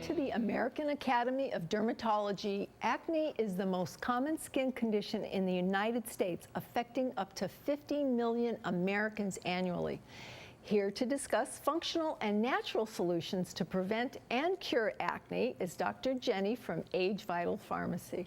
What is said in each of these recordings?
to the American Academy of Dermatology, acne is the most common skin condition in the United States, affecting up to 50 million Americans annually. Here to discuss functional and natural solutions to prevent and cure acne is Dr. Jenny from ageVital Pharmacy.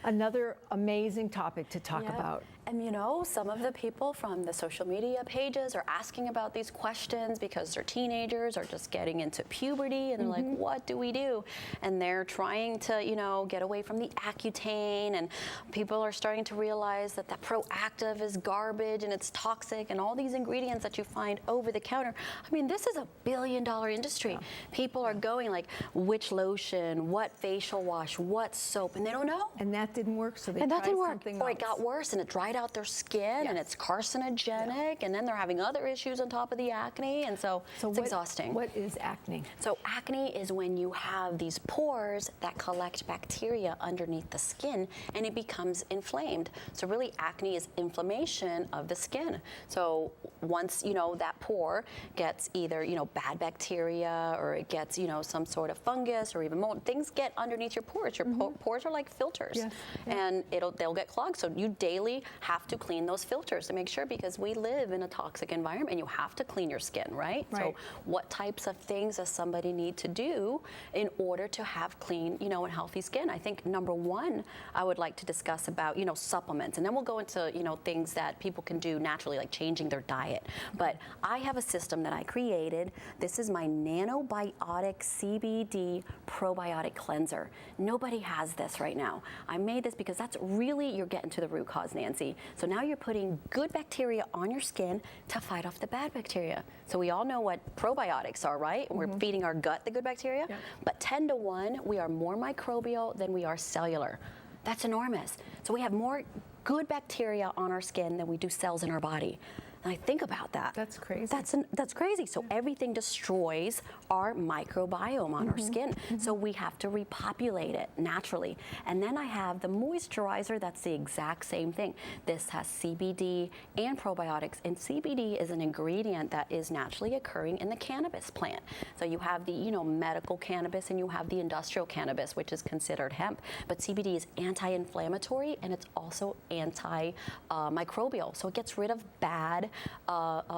Another amazing topic to talk about. And you know, some of the people from the social media pages are asking about these questions because they're teenagers or just getting into puberty, and they're like, what do we do? And they're trying to, you know, get away from the Accutane, and people are starting to realize that that Proactive is garbage and it's toxic, and all these ingredients that you find over the counter. I mean, this is a billion-dollar industry. Yeah. People are going like, which lotion, what facial wash, what soap, and they don't know. And that didn't work, so they and tried that didn't work. something Or else. it got worse, and it dried out their skin, and it's carcinogenic, and then they're having other issues on top of the acne, and so it's exhausting. What is acne? So acne is when you have these pores that collect bacteria underneath the skin, and it becomes inflamed. So really, acne is inflammation of the skin. So once, you know, that pore gets either, you know, bad bacteria, or it gets, you know, some sort of fungus or even mold, things get underneath your pores. Your pores are like filters, and they'll get clogged. So you daily have to clean those filters to make sure, because we live in a toxic environment and you have to clean your skin, right? So what types of things does somebody need to do in order to have clean, you know, and healthy skin? I think number one, I would like to discuss about, you know, supplements, and then we'll go into, you know, things that people can do naturally, like changing their diet. But I have a system that I created. This is my nanobiotic CBD probiotic cleanser. Nobody has this right now. I made this because that's really, you're getting to the root cause, Nancy. So now you're putting good bacteria on your skin to fight off the bad bacteria. So we all know what probiotics are, right? We're feeding our gut the good bacteria. But 10 to 1, we are more microbial than we are cellular. That's enormous. So we have more good bacteria on our skin than we do cells in our body. And I think about that. That's crazy. That's crazy. So everything destroys our microbiome on our skin. So we have to repopulate it naturally. And then I have the moisturizer that's the exact same thing. This has CBD and probiotics. And CBD is an ingredient that is naturally occurring in the cannabis plant. So you have the, you know, medical cannabis, and you have the industrial cannabis, which is considered hemp. But CBD is anti-inflammatory, and it's also anti-microbial. So it gets rid of bad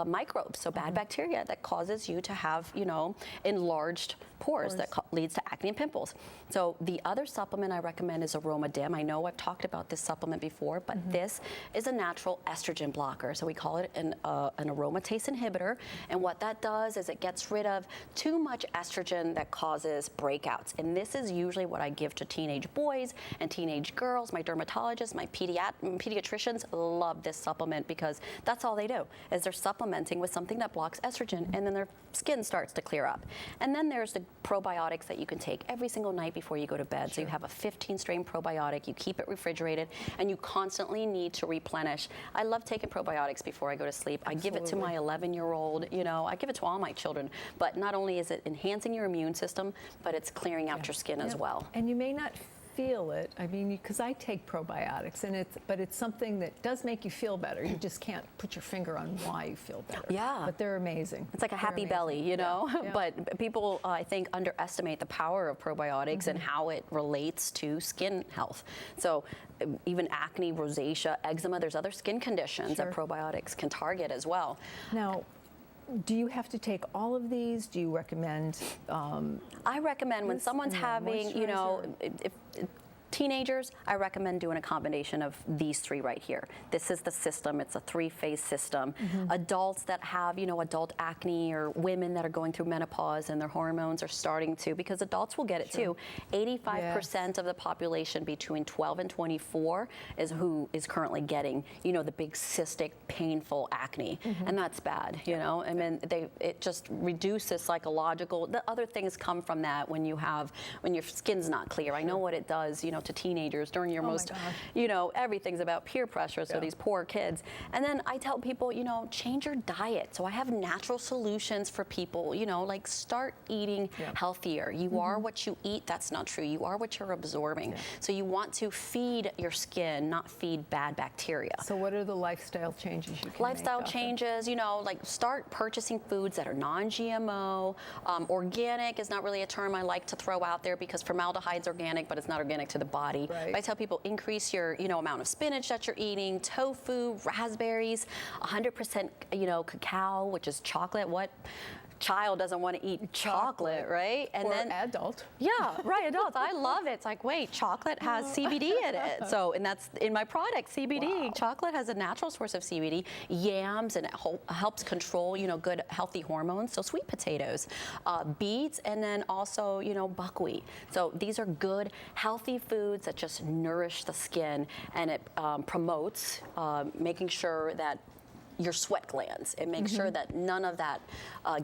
microbes, so bad bacteria that causes you to have, you know, enlarged pores that leads to acne and pimples. So the other supplement I recommend is Aromadim. I know I've talked about this supplement before, but this is a natural estrogen blocker. So we call it an aromatase inhibitor. And what that does is it gets rid of too much estrogen that causes breakouts. And this is usually what I give to teenage boys and teenage girls. My dermatologists, my pediatricians love this supplement, because that's all they do, is they're supplementing with something that blocks estrogen, and then their skin starts to clear up. And then there's the probiotics that you can take every single night before you go to bed. So you have a 15-strain probiotic, you keep it refrigerated, and you constantly need to replenish. I love taking probiotics before I go to sleep. I give it to my 11-year-old, you know, I give it to all my children. But not only is it enhancing your immune system, but it's clearing out your skin as well. And you may not feel it. I mean, because I take probiotics, and it's something that does make you feel better. You just can't put your finger on why you feel better. Yeah. But they're amazing. It's like a happy belly, you know? But people, I think, underestimate the power of probiotics and how it relates to skin health. So even acne, rosacea, eczema, there's other skin conditions that probiotics can target as well. Now, do you have to take all of these? Do you recommend? I recommend when someone's having, you know, if teenagers, I recommend doing a combination of these three right here. This is the system. It's a 3-phase system. Adults that have, you know, adult acne, or women that are going through menopause and their hormones are starting to, because adults will get it too. 85% of the population between 12 and 24 is who is currently getting, you know, the big cystic, painful acne. And that's bad, you know. I mean, it just reduces psychological. The other things come from that when your skin's not clear. I know what it does, you know. to teenagers during your Oh my most, gosh. everything's about peer pressure. So Yeah. these poor kids. And then I tell people, change your diet. So I have natural solutions for people, like start eating Yeah. healthier. You are what you eat. That's not true. You are what you're absorbing. Yeah. So you want to feed your skin, not feed bad bacteria. So what are the lifestyle changes you can Lifestyle make out there? changes, like start purchasing foods that are non-GMO. Organic is not really a term I like to throw out there because formaldehyde's organic, but it's not organic to the body. Right. But I tell people increase your, amount of spinach that you're eating, tofu, raspberries, 100%, cacao, which is chocolate. What child doesn't want to eat chocolate, right? And or then adult. yeah, right, adults. I love it. It's like, wait, chocolate has CBD in it. So, and that's in my product, CBD. Wow. Chocolate has a natural source of CBD. Yams, and it helps control, good, healthy hormones. So sweet potatoes, beets, and then also, buckwheat. So these are good, healthy foods that just nourish the skin, and it promotes making sure that your sweat glands. It makes sure that none of that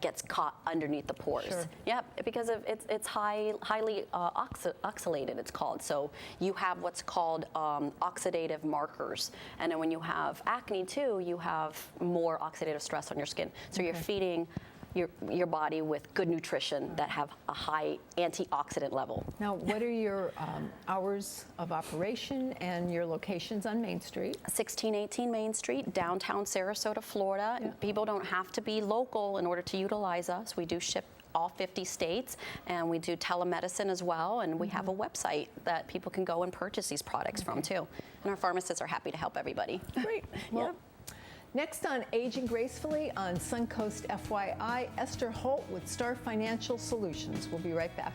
gets caught underneath the pores. Sure. Yep, because of it's highly oxalated, it's called. So you have what's called oxidative markers. And then when you have acne too, you have more oxidative stress on your skin. So you're feeding your body with good nutrition that have a high antioxidant level. Now, what are your hours of operation and your locations on Main Street? 1618 Main Street, downtown Sarasota, Florida. Yeah. People don't have to be local in order to utilize us. We do ship all 50 states, and we do telemedicine as well, and we have a website that people can go and purchase these products from too. And our pharmacists are happy to help everybody. Great. Well, next on Aging Gracefully on Suncoast FYI, Esther Holt with Star Financial Solutions. We'll be right back.